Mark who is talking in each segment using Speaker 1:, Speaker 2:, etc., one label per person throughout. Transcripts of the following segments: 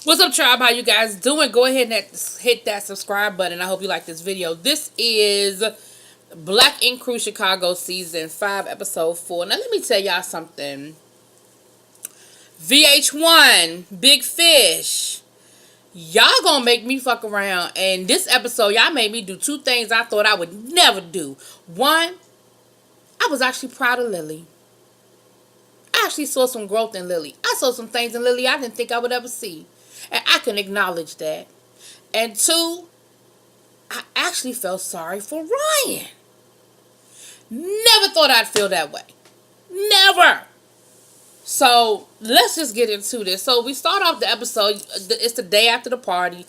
Speaker 1: What's up, tribe? How you guys doing? Go ahead and hit that subscribe button. I hope you like this video. This is Black Ink Crew Chicago Season 5, Episode 4. Now, let me tell y'all something. VH1, Big Fish. Y'all gonna make me fuck around. And this episode, y'all made me do two things I thought I would never do. One, I was actually proud of Lily. I actually saw some growth in Lily. I saw some things in Lily I didn't think I would ever see. And I can acknowledge that. And two, I actually felt sorry for Ryan. Never thought I'd feel that way. Never. So, let's just get into this. So, we start off the episode. It's the day after the party.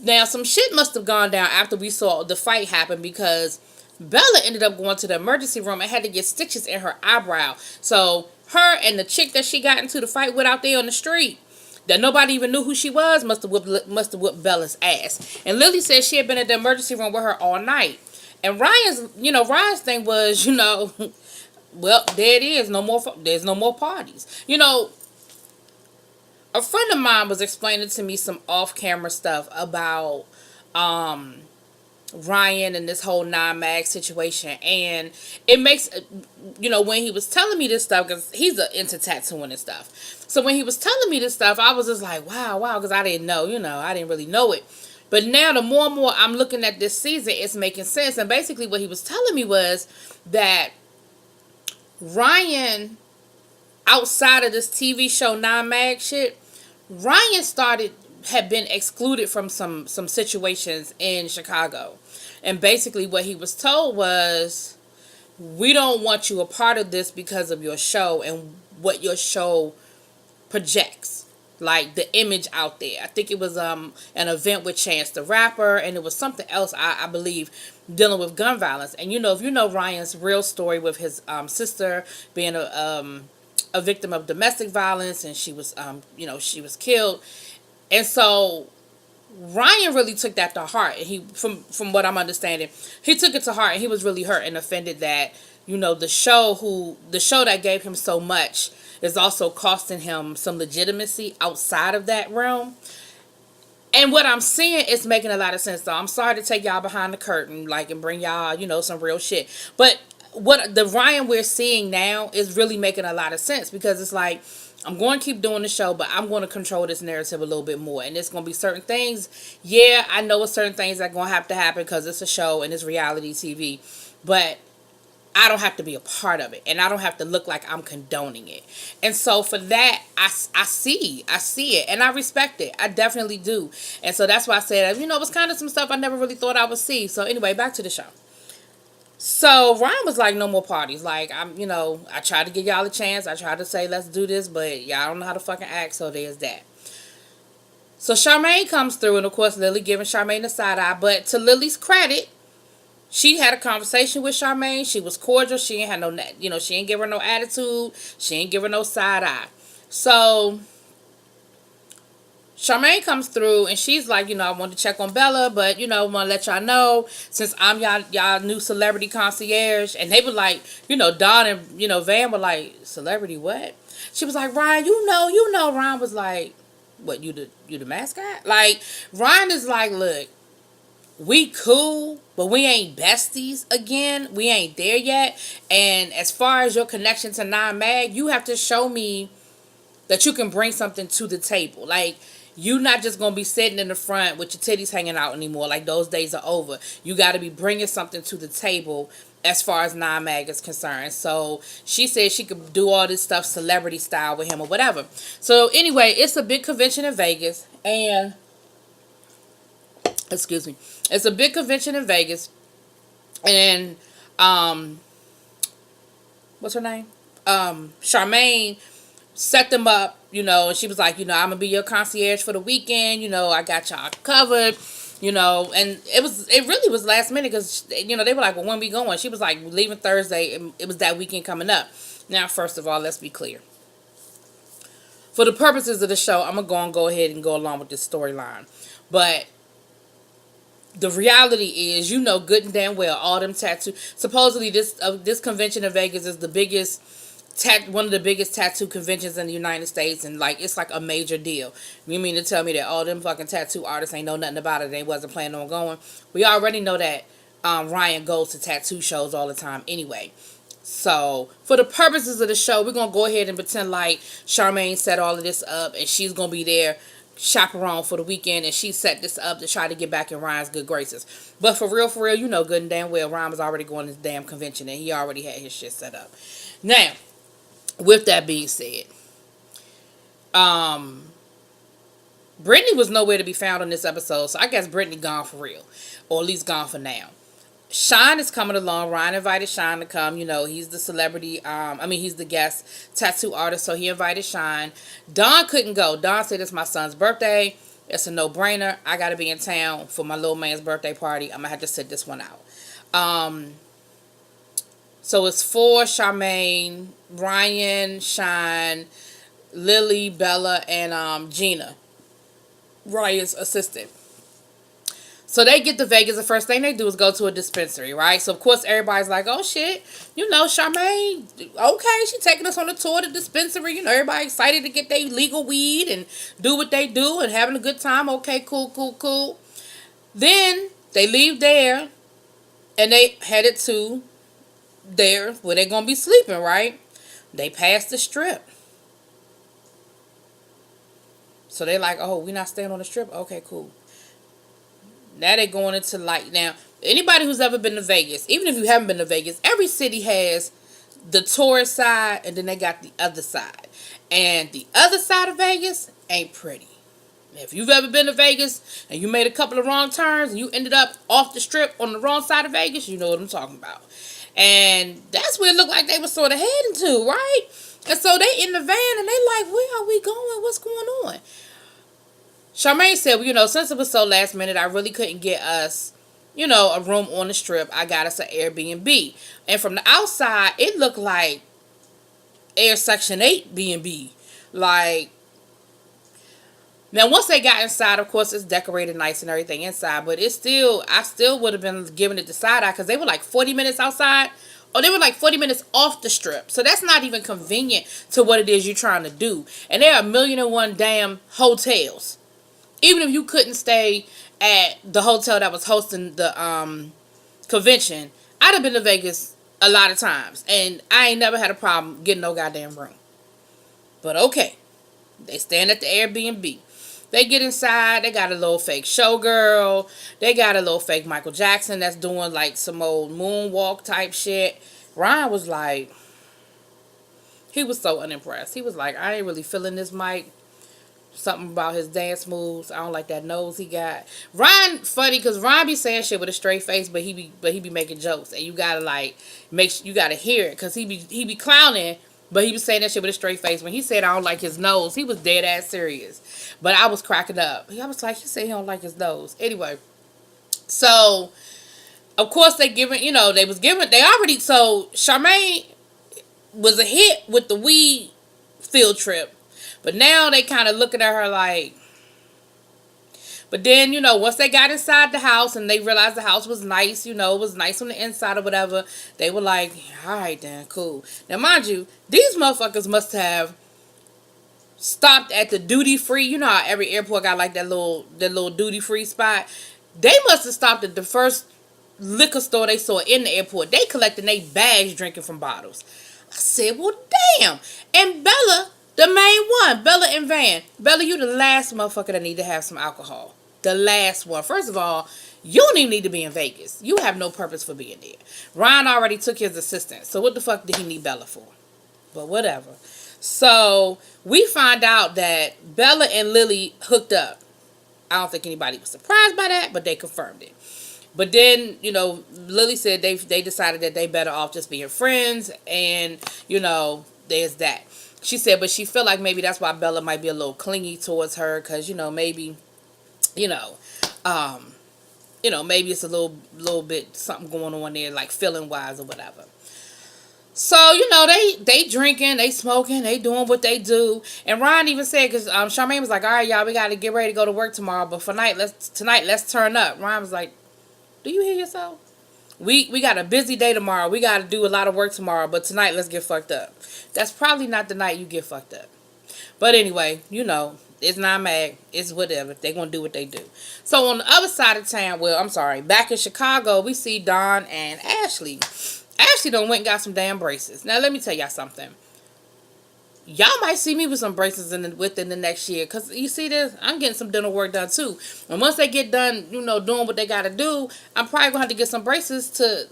Speaker 1: Now, some shit must have gone down after we saw the fight happen because Bella ended up going to the emergency room and had to get stitches in her eyebrow. So, her and the chick that she got into the fight with out there on the street, that nobody even knew who she was, must have whooped Bella's ass. And Lily said she had been at the emergency room with her all night. And Ryan's thing was, well, there it is. There's no more parties. A friend of mine was explaining to me some off-camera stuff about Ryan and this whole non-mag situation, and it makes, when he was telling me this stuff, because he's into tattooing and stuff, so when he was telling me this stuff, I was just like, wow, because I didn't know, I didn't really know it. But now the more and more I'm looking at this season, it's making sense. And basically what he was telling me was that Ryan, outside of this TV show non-mag shit, Ryan had been excluded from some situations in Chicago. And basically what he was told was, we don't want you a part of this because of your show and what your show projects. Like the image out there. I think it was an event with Chance the Rapper, and it was something else, I believe, dealing with gun violence. And if you know Ryan's real story with his sister being a victim of domestic violence, and she was she was killed. And so Ryan really took that to heart, and he, from what I'm understanding, he took it to heart, and he was really hurt and offended that the show that gave him so much is also costing him some legitimacy outside of that realm. And what I'm seeing is making a lot of sense. So I'm sorry to take y'all behind the curtain, and bring y'all some real shit, but what the Ryan we're seeing now is really making a lot of sense, because it's like, I'm going to keep doing the show, but I'm going to control this narrative a little bit more. And there's going to be certain things. Yeah, I know it's certain things that are going to have to happen because it's a show and it's reality TV. But I don't have to be a part of it. And I don't have to look like I'm condoning it. And so for that, I see it. And I respect it. I definitely do. And so that's why I said, it was kind of some stuff I never really thought I would see. So anyway, back to the show. So Ryan was like, no more parties. Like, I tried to give y'all a chance. I tried to say, let's do this, but y'all don't know how to fucking act, so there's that. So Charmaine comes through, and of course Lily giving Charmaine the side eye. But to Lily's credit, she had a conversation with Charmaine. She was cordial. She ain't had no, she ain't give her no attitude. She ain't give her no side eye. So Charmaine comes through, and she's like, I wanted to check on Bella, but, I want to let y'all know, since I'm y'all new celebrity concierge. And they were like, Dawn and, Van were like, celebrity what? She was like, Ryan, you know. Ryan was like, what, you the mascot? Like, Ryan is like, look, we cool, but we ain't besties again. We ain't there yet. And as far as your connection to non-mag, you have to show me that you can bring something to the table. Like, you not just going to be sitting in the front with your titties hanging out anymore. Like, those days are over. You got to be bringing something to the table as far as non-mag is concerned. So she said she could do all this stuff celebrity style with him or whatever. So anyway, it's a big convention in Vegas. And, excuse me. It's a big convention in Vegas. And, what's her name? Charmaine set them up, and she was like, I'm going to be your concierge for the weekend. I got y'all covered, and it really was last minute because, they were like, well, when we going? She was like, we're leaving Thursday, and it was that weekend coming up. Now, first of all, let's be clear. For the purposes of the show, I'm going to go ahead and go along with this storyline. But the reality is, good and damn well, all them tattoos. Supposedly, this convention in Vegas is the biggest one of the biggest tattoo conventions in the United States, and like it's like a major deal. You mean to tell me that all them fucking tattoo artists ain't know nothing about it? They wasn't planning on going. We already know that Ryan goes to tattoo shows all the time anyway. So for the purposes of the show, we're gonna go ahead and pretend like Charmaine set all of this up, and she's gonna be there chaperone for the weekend, and she set this up to try to get back in Ryan's good graces. But for real, you know good and damn well Ryan was already going to this damn convention, and he already had his shit set up. Now, with that being said, Brittany was nowhere to be found on this episode, so I guess Brittany gone for real, or at least gone for now. Shine is coming along. Ryan invited Shine to come. You know, he's the celebrity. He's the guest tattoo artist, so he invited Shine. Dawn couldn't go. Dawn said it's my son's birthday. It's a no-brainer. I got to be in town for my little man's birthday party. I'm going to have to sit this one out. So it's for Charmaine, Ryan, Shine, Lily, Bella, and Gina, Ryan's assistant. So they get to Vegas. The first thing they do is go to a dispensary, right? So, of course, everybody's like, oh, shit. You know, Charmaine, okay, she taking us on a tour of the dispensary. You know, everybody excited to get their legal weed and do what they do and having a good time. Okay, cool. Then they leave there and they headed to there where they're going to be sleeping, right? They pass the strip. So they're like, oh, we're not staying on the strip? Okay, cool. Now they're going into like, now, anybody who's ever been to Vegas, even if you haven't been to Vegas, every city has the tourist side and then they got the other side. And the other side of Vegas ain't pretty. If you've ever been to Vegas and you made a couple of wrong turns and you ended up off the strip on the wrong side of Vegas, you know what I'm talking about. And that's where it looked like they were sort of heading to, right? And so they in the van and they like, where are we going? What's going on? Charmaine said, well, you know, since it was so last minute, I really couldn't get us, you know, a room on the strip. I got us an Airbnb. And from the outside, it looked like Air Section 8 B&B. Like, now once they got inside, of course, it's decorated nice and everything inside. But it's still, I still would have been giving it the side eye because they were like 40 minutes outside. Or they were like 40 minutes off the strip. So that's not even convenient to what it is you're trying to do. And there are 1,000,001 damn hotels. Even if you couldn't stay at the hotel that was hosting the convention, I'd have been to Vegas a lot of times. And I ain't never had a problem getting no goddamn room. But okay. They stand at the Airbnb. They get inside. They got a little fake showgirl. They got a little fake Michael Jackson that's doing like some old moonwalk type shit. Ryan was like, he was so unimpressed. He was like, I ain't really feeling this Mike. Something about his dance moves. I don't like that nose he got. Ryan funny because Ryan be saying shit with a straight face, but he be making jokes, and you gotta like you gotta hear it because he be clowning, but he was saying that shit with a straight face. When he said I don't like his nose, he was dead ass serious. But I was cracking up. I was like, he said he don't like his nose. Anyway, so of course they already. So Charmaine was a hit with the weed field trip. But now they kind of looking at her like, but then, you know, once they got inside the house and they realized the house was nice, you know, it was nice on the inside or whatever, they were like, all right, then, cool. Now, mind you, these motherfuckers must have stopped at the duty-free. You know how every airport got like that little duty-free spot? They must have stopped at the first liquor store they saw in the airport. They collecting their bags drinking from bottles. I said, well, damn. And Bella, the main one, Bella and Van. Bella, you the last motherfucker that need to have some alcohol. The last one. First of all, you don't even need to be in Vegas. You have no purpose for being there. Ryan already took his assistant. So what the fuck did he need Bella for? But whatever. So we find out that Bella and Lily hooked up. I don't think anybody was surprised by that, but they confirmed it. But then, you know, Lily said they decided that they better off just being friends. And, you know, there's that. She said, but she felt like maybe that's why Bella might be a little clingy towards her. Because, you know, maybe, maybe it's a little bit something going on there, like feeling wise or whatever. So, you know, they drinking, they smoking, they doing what they do. And Ryan even said, because Charmaine was like, all right, y'all, we got to get ready to go to work tomorrow. But tonight, let's turn up. Ryan was like, do you hear yourself? We got a busy day tomorrow. We got to do a lot of work tomorrow, but tonight let's get fucked up. That's probably not the night you get fucked up. But anyway, it's not mad. It's whatever. They gonna do what they do. So on the other side of town, back in Chicago, we see Don and Ashley. Ashley done went and got some damn braces. Now let me tell y'all something. Y'all might see me with some braces within the next year. Because you see this, I'm getting some dental work done too. And once they get done, doing what they got to do, I'm probably going to have to get some braces to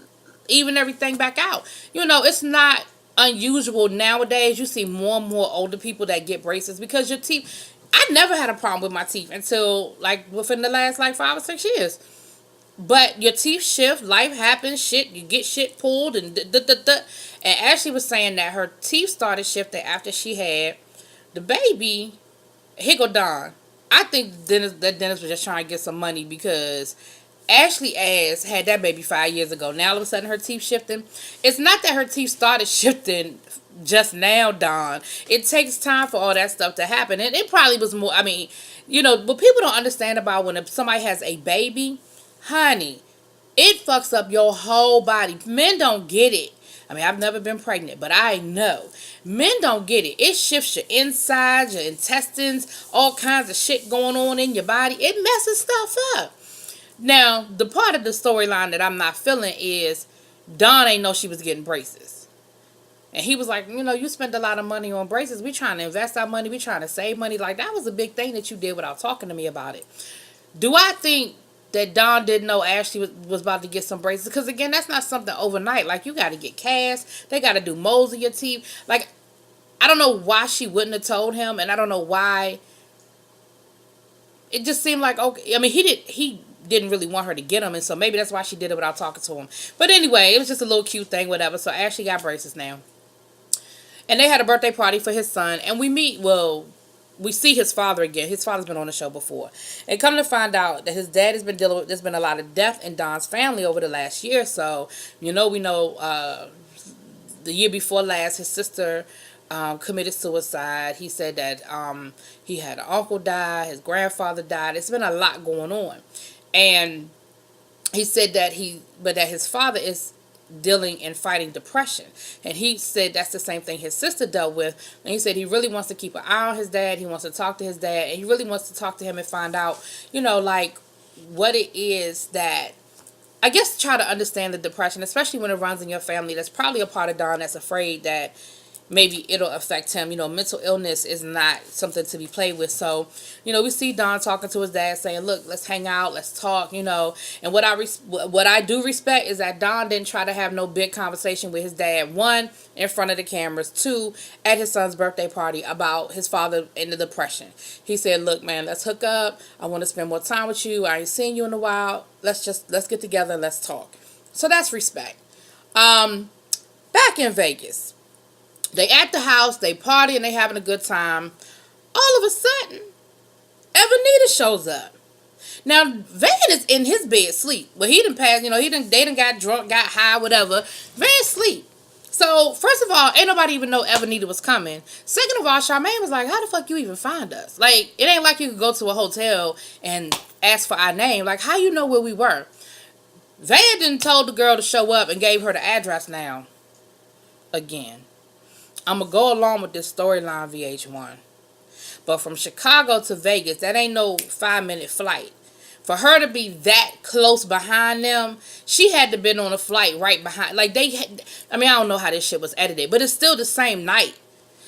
Speaker 1: even everything back out. It's not unusual nowadays. You see more and more older people that get braces because your teeth... I never had a problem with my teeth until, within the last, 5 or 6 years. But your teeth shift, life happens, you get shit pulled, and And Ashley was saying that her teeth started shifting after she had the baby. Here go Don. I think Dennis was just trying to get some money because Ashley ass had that baby 5 years ago. Now all of a sudden her teeth shifting. It's not that her teeth started shifting just now, Don. It takes time for all that stuff to happen. And it probably was more, what people don't understand about when somebody has a baby, honey, it fucks up your whole body. Men don't get it. I've never been pregnant, but I know. Men don't get it. It shifts your insides, your intestines, all kinds of shit going on in your body. It messes stuff up. Now, the part of the storyline that I'm not feeling is Dawn ain't know she was getting braces. And he was like, you spent a lot of money on braces. We trying to invest our money. We trying to save money. That was a big thing that you did without talking to me about it. Do I think that Dawn didn't know Ashley was about to get some braces? Because, again, that's not something overnight. You got to get cast. They got to do molds in your teeth. I don't know why she wouldn't have told him, and I don't know why. It just seemed like, okay. He didn't really want her to get them, and so maybe that's why she did it without talking to him. But anyway, it was just a little cute thing, whatever. So Ashley got braces now. And they had a birthday party for his son, and we see his father again. His father's been on the show before. And come to find out that his dad has been dealing with, there's been a lot of death in Don's family over the last year. So, we know the year before last, his sister committed suicide. He said that he had an uncle die, his grandfather died. It's been a lot going on. And he said that his father is dealing and fighting depression, and he said that's the same thing his sister dealt with. And he said he really wants to keep an eye on his dad. He wants to talk to his dad, and he really wants to talk to him and find out what it is that, I guess, try to understand the depression, especially when it runs in your family. That's probably a part of Don that's afraid that maybe it'll affect him. Mental illness is not something to be played with. So, we see Don talking to his dad saying, look, let's hang out, let's talk, and what I do respect is that Don didn't try to have no big conversation with his dad, one, in front of the cameras, two, at his son's birthday party about his father and the depression. He said, look, man, let's hook up. I want to spend more time with you. I ain't seen you in a while. Let's get together and let's talk. So that's respect. Back in Vegas, they at the house, they party, and they having a good time. All of a sudden, Evanita shows up. Now, Van is in his bed asleep. Well, he done passed, they done got drunk, got high, whatever. Van sleep. So, first of all, ain't nobody even know Evanita was coming. Second of all, Charmaine was like, how the fuck you even find us? It ain't like you could go to a hotel and ask for our name. How you know where we were? Van done told the girl to show up and gave her the address now. Again. I'm going to go along with this storyline, VH1. But from Chicago to Vegas, that ain't no 5-minute flight. For her to be that close behind them, she had to been on a flight right behind. I don't know how this shit was edited, but it's still the same night.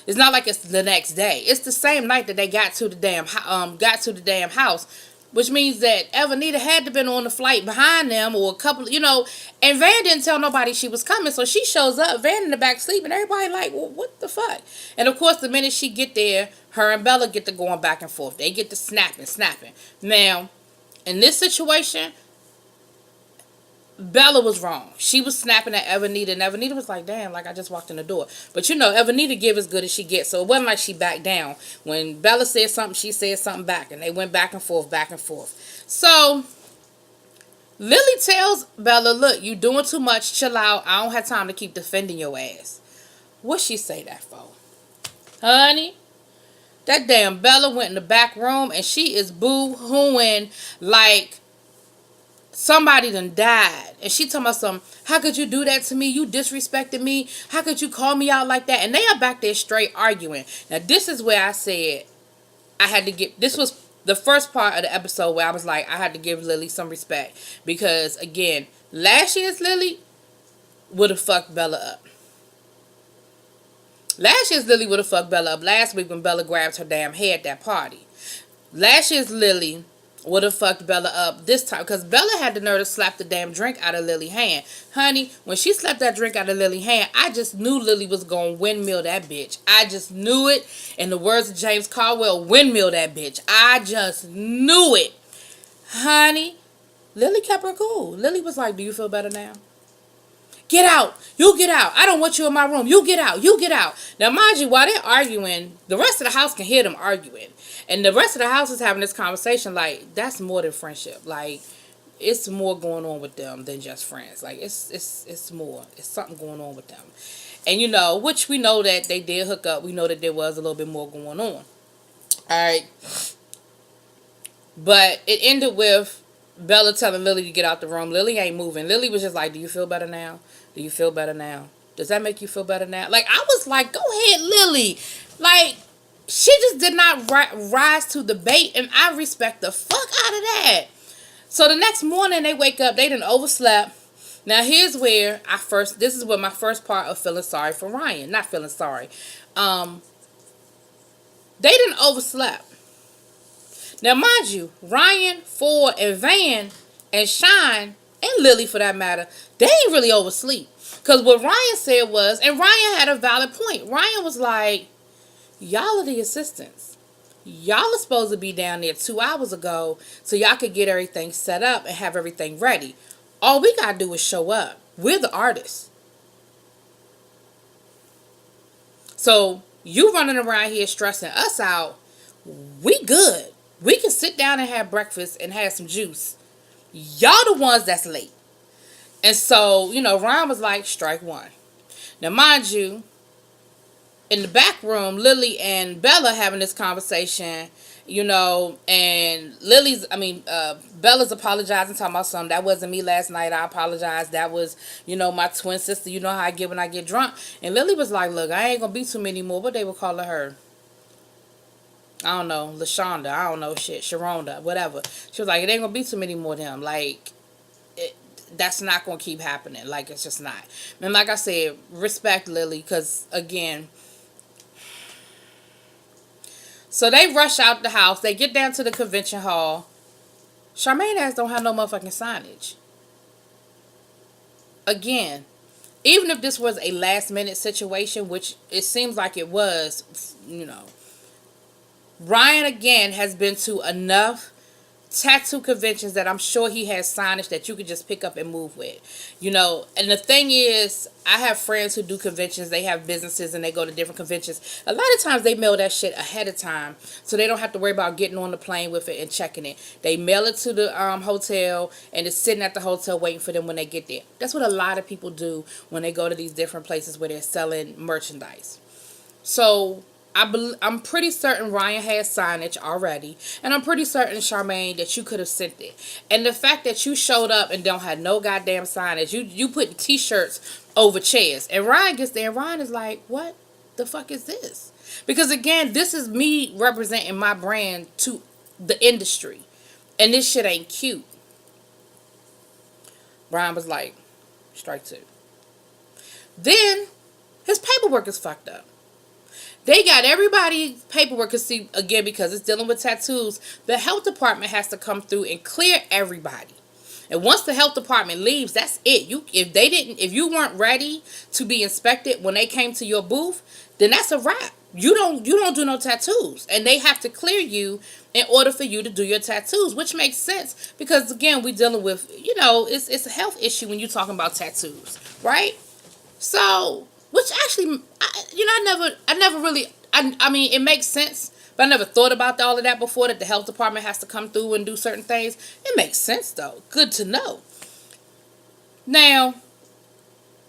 Speaker 1: It's not like it's the next day. It's the same night that they got to the damn house. Which means that Evanita had to been on the flight behind them or a couple, and Van didn't tell nobody she was coming. So she shows up, Van in the back sleeping. Everybody like, well, what the fuck? And of course, the minute she get there, her and Bella get to going back and forth. They get to snapping. Now, in this situation, Bella was wrong. She was snapping at Evanita, and Evanita was like, damn, I just walked in the door. But Evanita give as good as she gets, so it wasn't like she backed down. When Bella said something, she said something back, and they went back and forth. So, Lily tells Bella, look, you doing too much, chill out, I don't have time to keep defending your ass. What she say that for? Honey, that damn Bella went in the back room, and she is boo-hooing like somebody done died. And she talking about some, how could you do that to me? You disrespected me. How could you call me out like that? And they are back there straight arguing. Now, this is where I said I had to get, this was the first part of the episode where I was like, I had to give Lily some respect. Because, again, last year's Lily would have fucked Bella up. Last year's Lily would have fucked Bella up last week when Bella grabbed her damn hair at that party. Last year's Lily would have fucked Bella up this time because Bella had the nerve to slap the damn drink out of Lily's hand. Honey, when she slapped that drink out of Lily's hand, I just knew Lily was going to windmill that bitch. I just knew it. In the words of James Caldwell, windmill that bitch. I just knew it. Honey, Lily kept her cool. Lily was like, do you feel better now? Get out. You get out. I don't want you in my room. You get out. You get out. Now, mind you, while they're arguing, the rest of the house can hear them arguing. And the rest of the house is having this conversation like, that's more than friendship. Like, it's more going on with them than just friends. Like, it's more. It's something going on with them. And, you know, which we know that they did hook up. We know that there was a little bit more going on. Alright. But it ended with Bella telling Lily to get out the room. Lily ain't moving. Lily was just like, do you feel better now? Do you feel better now? Does that make you feel better now? Like, I was like, go ahead, Lily. Like, she just did not rise to the bait, and I respect the fuck out of that. So the next morning, they wake up. They done overslept. Now, here's where this is where my first part of feeling sorry for Ryan. Not feeling sorry. They done overslept. Now, mind you, Ryan, Ford, and Van, and Shine, and Lily for that matter, they ain't really oversleep. Because what Ryan said was, and Ryan had a valid point. Ryan was like, y'all are the assistants. Y'all are supposed to be down there 2 hours ago so y'all could get everything set up and have everything ready. All we got to do is show up. We're the artists. So you running around here stressing us out, we good. We can sit down and have breakfast and have some juice. Y'all the ones that's late. And so, you know, Ryan was like, strike one. Now, mind you, in the back room, Lily and Bella having this conversation, you know, and Bella's apologizing, talking about something. That wasn't me last night. I apologize. That was, you know, my twin sister. You know how I get when I get drunk. And Lily was like, look, I ain't going to be too many more. What they were calling her? I don't know, LaShonda, I don't know, Sharonda, whatever. She was like, it ain't gonna be too many more of them. Like, that's not gonna keep happening. Like, it's just not. And like I said, respect Lily, because, again, so they rush out the house. They get down to the convention hall. Charmaine ass don't have no motherfucking signage. Again, even if this was a last-minute situation, which it seems like it was, you know, Ryan, again, has been to enough tattoo conventions that I'm sure he has signage that you could just pick up and move with. You know, and the thing is, I have friends who do conventions. They have businesses and they go to different conventions. A lot of times they mail that shit ahead of time so they don't have to worry about getting on the plane with it and checking it. They mail it to the hotel and it's sitting at the hotel waiting for them when they get there. That's what a lot of people do when they go to these different places where they're selling merchandise. So I'm pretty certain Ryan has signage already. And I'm pretty certain, Charmaine, that you could have sent it. And the fact that you showed up and don't have no goddamn signage. You put t-shirts over chairs. And Ryan gets there and Ryan is like, what the fuck is this? Because, again, this is me representing my brand to the industry. And this shit ain't cute. Ryan was like, strike two. Then, his paperwork is fucked up. They got everybody's paperwork, again, because it's dealing with tattoos, the health department has to come through and clear everybody. And once the health department leaves, that's it. If you weren't ready to be inspected when they came to your booth, then that's a wrap. You don't do no tattoos. And they have to clear you in order for you to do your tattoos, which makes sense because, again, we're dealing with, you know, it's a health issue when you're talking about tattoos, right? So, which actually, I mean, it makes sense, but I never thought about all of that before, that the health department has to come through and do certain things. It makes sense, though. Good to know. Now,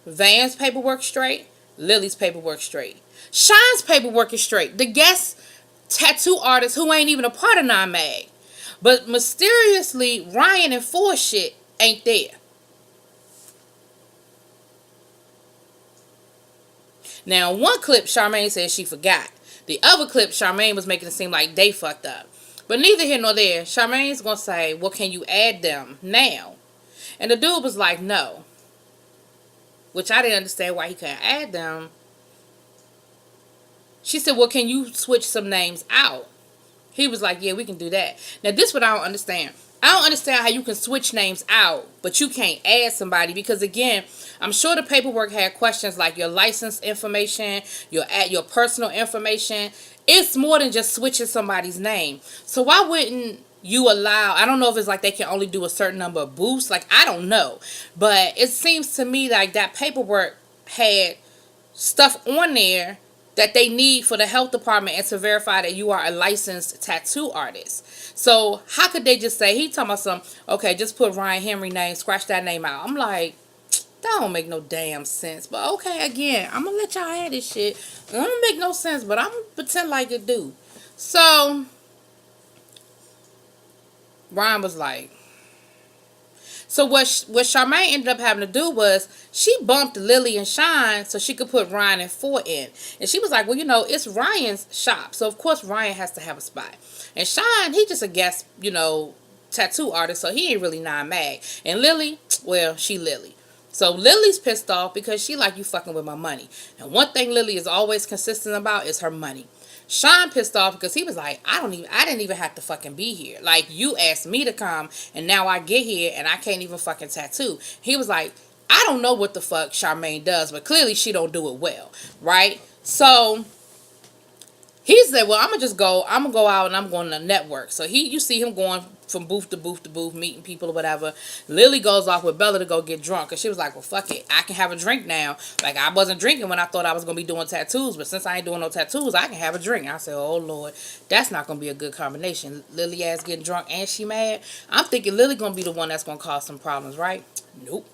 Speaker 1: Van's paperwork straight, Lily's paperwork straight. Shine's paperwork is straight. The guest tattoo artist who ain't even a part of Non-Mag. But mysteriously, Ryan and Ford shit ain't there. Now, one clip, Charmaine said she forgot. The other clip, Charmaine was making it seem like they fucked up. But neither here nor there. Charmaine's going to say, well, can you add them now? And the dude was like, no. Which I didn't understand why he couldn't add them. She said, well, can you switch some names out? He was like, yeah, we can do that. Now, this is what I don't understand. I don't understand how you can switch names out, but you can't add somebody. Because, again, I'm sure the paperwork had questions like your license information, your personal information. It's more than just switching somebody's name. So why wouldn't you allow, I don't know if it's like they can only do a certain number of booths. Like, I don't know. But it seems to me like that paperwork had stuff on there that they need for the health department and to verify that you are a licensed tattoo artist. So how could they just say, he talking about some, okay, just put Ryan Henry name, scratch that name out. I'm like, that don't make no damn sense. But okay, again, I'm going to let y'all have this shit. It don't make no sense, but I'm going to pretend like it do. So Ryan was like, so what Charmaine ended up having to do was she bumped Lily and Shine so she could put Ryan and Fort in. And she was like, well, you know, it's Ryan's shop. So, of course, Ryan has to have a spot. And Shine, he just a guest, you know, tattoo artist. So he ain't really non-mag. And Lily, well, she Lily. So Lily's pissed off because she like, you fucking with my money. And one thing Lily is always consistent about is her money. Sean pissed off because he was like, I didn't even have to fucking be here. Like, you asked me to come, and now I get here, and I can't even fucking tattoo. He was like, I don't know what the fuck Charmaine does, but clearly she don't do it well, right? So he said, well, I'm going to go out and I'm going to network. So you see him going from booth to booth to booth, meeting people or whatever. Lily goes off with Bella to go get drunk. And she was like, well, fuck it. I can have a drink now. Like, I wasn't drinking when I thought I was going to be doing tattoos. But since I ain't doing no tattoos, I can have a drink. I said, oh, Lord, that's not going to be a good combination. Lily ass getting drunk and she mad. I'm thinking Lily going to be the one that's going to cause some problems, right? Nope.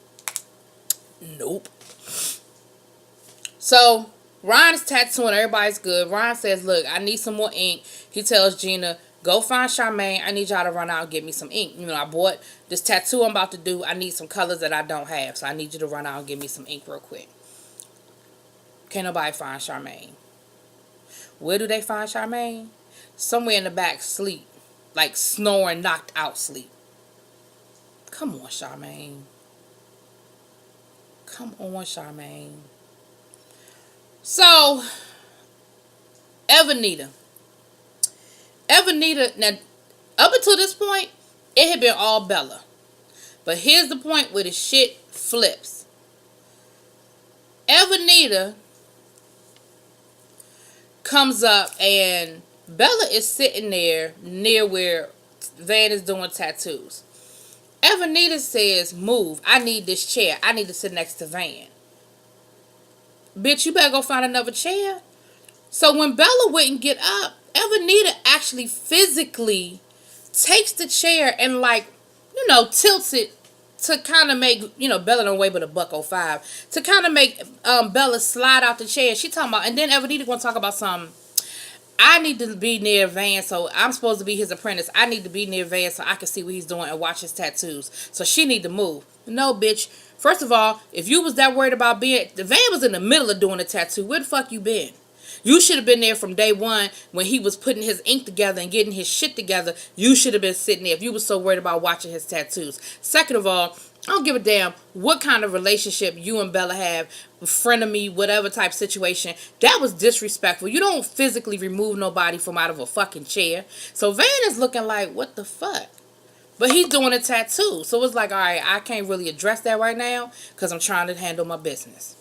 Speaker 1: So Ron is tattooing. Everybody's good. Ron says, look, I need some more ink. He tells Gina, go find Charmaine. I need y'all to run out and get me some ink. You know, I bought this tattoo I'm about to do. I need some colors that I don't have. So I need you to run out and get me some ink real quick. Can't nobody find Charmaine. Where do they find Charmaine? Somewhere in the back, sleep. Like snoring, knocked out sleep. Come on, Charmaine. Come on, Charmaine. So, Evanita, now, up until this point, it had been all Bella. But here's the point where the shit flips. Evanita comes up and Bella is sitting there near where Van is doing tattoos. Evanita says, move. I need this chair. I need to sit next to Van. Bitch, you better go find another chair. So when Bella wouldn't get up, Evanita actually physically takes the chair and, like, you know, tilts it to kind of make, you know, Bella don't weigh but $105, to kind of make Bella slide out the chair. She talking about, and then Evanita gonna talk about something. I need to be near Van, so I'm supposed to be his apprentice. I need to be near Van so I can see what he's doing and watch his tattoos. So she need to move. No, bitch. First of all, if you was that worried about being, the Van was in the middle of doing a tattoo. Where the fuck you been? You should have been there from day one when he was putting his ink together and getting his shit together. You should have been sitting there if you was so worried about watching his tattoos. Second of all, I don't give a damn what kind of relationship you and Bella have, frenemy, whatever type situation. That was disrespectful. You don't physically remove nobody from out of a fucking chair. So Van is looking like, what the fuck? But he's doing a tattoo. So it's like, all right, I can't really address that right now because I'm trying to handle my business.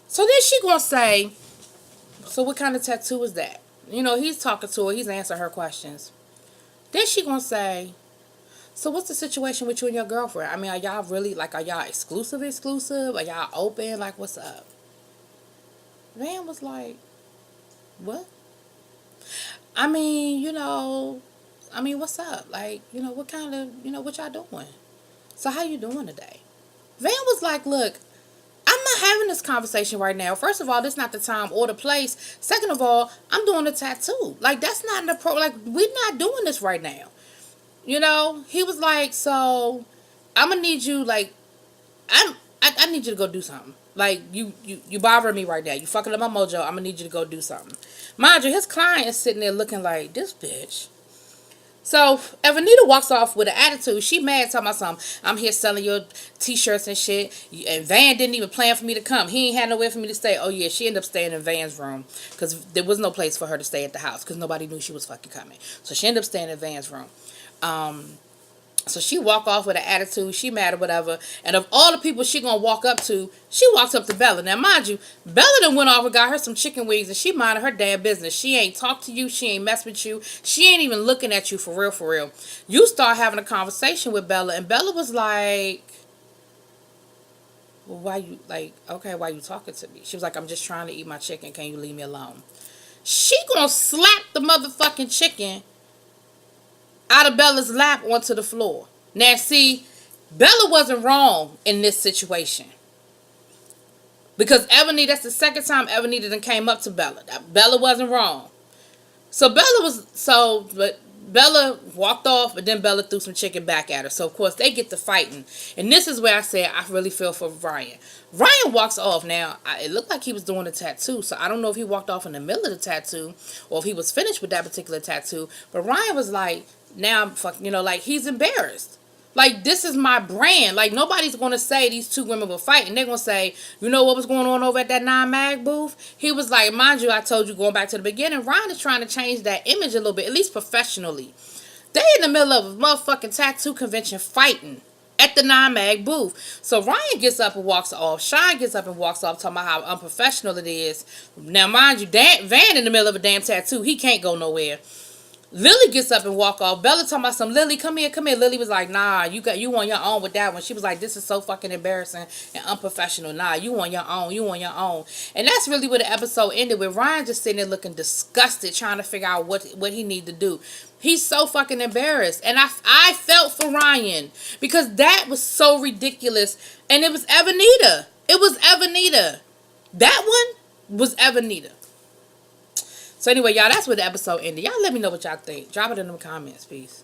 Speaker 1: So then she gonna say, so what kind of tattoo is that? You know, he's talking to her. He's answering her questions. Then she gonna say, so what's the situation with you and your girlfriend? I mean, are y'all really, like, are y'all exclusive? Are y'all open? Like, what's up? Van was like, what? I mean, what's up? Like, you know, what kind of, you know, what y'all doing? So how you doing today? Van was like, look, I'm not having this conversation right now. First of all, this is not the time or the place. Second of all, I'm doing a tattoo. Like, that's not like, we're not doing this right now. You know, he was like, so I'm gonna need you, like, I need you to go do something. Like, you bothering me right now. You fucking up my mojo. I'm gonna need you to go do something. Mind you, his client is sitting there looking like, this bitch. So, if Anita walks off with an attitude, she mad, talking about something. I'm here selling your t-shirts and shit. And Van didn't even plan for me to come. He ain't had nowhere for me to stay. Oh, yeah, she ended up staying in Van's room. Because there was no place for her to stay at the house. Because nobody knew she was fucking coming. So, she ended up staying in Van's room. So she walk off with an attitude. She mad or whatever. And of all the people she gonna walk up to, she walks up to Bella. Now, mind you, Bella done went off and got her some chicken wings, and she minded her damn business. She ain't talk to you. She ain't mess with you. She ain't even looking at you for real, for real. You start having a conversation with Bella, and Bella was like, well, why you, like, okay, why you talking to me? She was like, I'm just trying to eat my chicken. Can you leave me alone? She gonna slap the motherfucking chicken out of Bella's lap onto the floor. Now, see, Bella wasn't wrong in this situation. Because Ebony, that's the second time Ebony done came up to Bella. Bella wasn't wrong. So Bella walked off, but then Bella threw some chicken back at her. So, of course, they get to fighting. And this is where I said I really feel for Ryan. Ryan walks off. Now, it looked like he was doing a tattoo. So, I don't know if he walked off in the middle of the tattoo or if he was finished with that particular tattoo. But Ryan was like, now I'm fucking, like, he's embarrassed. Like, this is my brand. Like, nobody's going to say these two women were fighting. They're going to say, you know what was going on over at that non-mag booth? He was like, mind you, I told you going back to the beginning, Ryan is trying to change that image a little bit, at least professionally. They in the middle of a motherfucking tattoo convention fighting at the non-mag booth. So Ryan gets up and walks off. Sean gets up and walks off, talking about how unprofessional it is. Now, mind you, Van in the middle of a damn tattoo. He can't go nowhere. Lily gets up and walk off. Bella talking about some, Lily, come here. Lily was like, nah, you on your own with that one. She was like, this is so fucking embarrassing and unprofessional. Nah, you on your own. And that's really where the episode ended, with Ryan just sitting there looking disgusted, trying to figure out what he need to do. He's so fucking embarrassed. And I felt for Ryan, because that was so ridiculous. And it was Evanita. That one was Evanita. So anyway, y'all, that's where the episode ended. Y'all let me know what y'all think. Drop it in the comments. Peace.